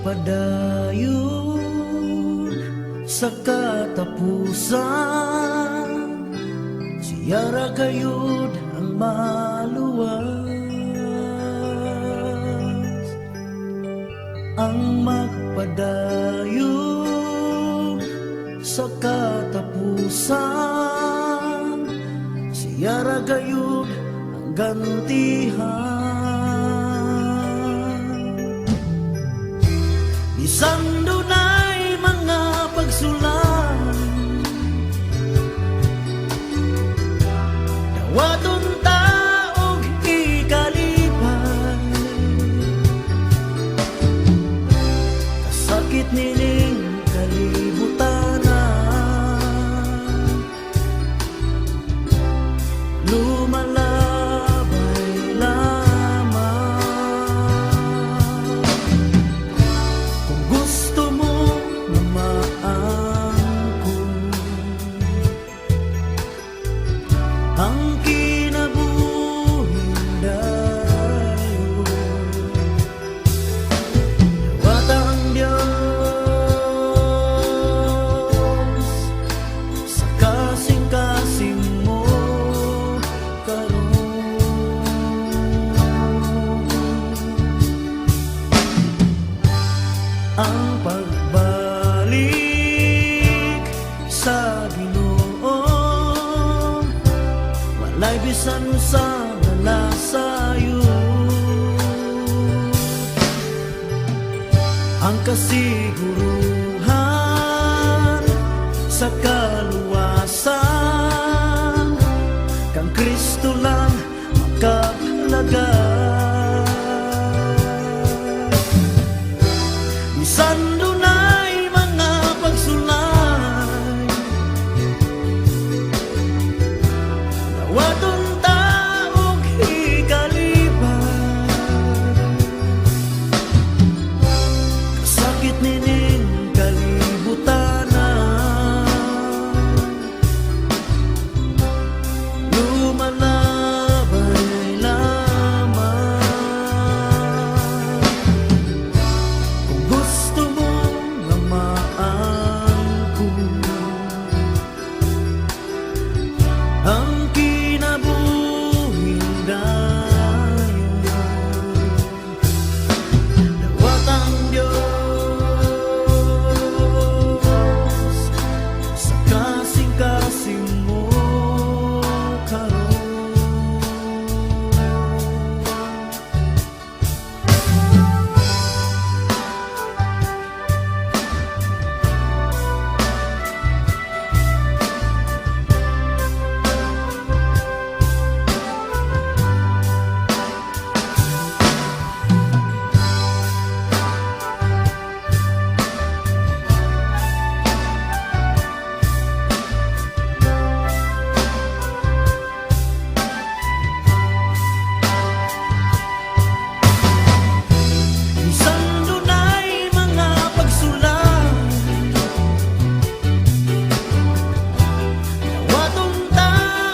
magpadayon sa katapusan, siya ra gayud ang maluwas. Ang magpadayon sa katapusan, siya ra gayud ang gantihan. Bisan dunay mga pagsulan, dawaton ta og ikalipay, kasakit nining kalibutanan, lumalabay lamang. Kung gusto mo na maangkon ang kinabuhing dayon, dawata ang Diyos sa kasing-kasing mo karon. Ang pagbalik sa Ginoo walay bisan sa nalasayo. Ang kasiguruhan sa kaluwasan, kang Kristo lang makalagay. Bisan dunay mga pagsulay, dawaton ta og ikalipay, kasakit nining kalibutanan, lumalabay lamang. Kung gusto mo na maangkon ang kinabuhing dayon, dawat ang Diyos sa kasing-kasing mo karon. Bisan dunay mga pagsulan, dawaton ta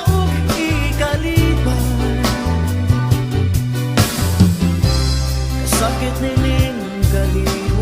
og ikalipay, kasakit nining kalibutanan,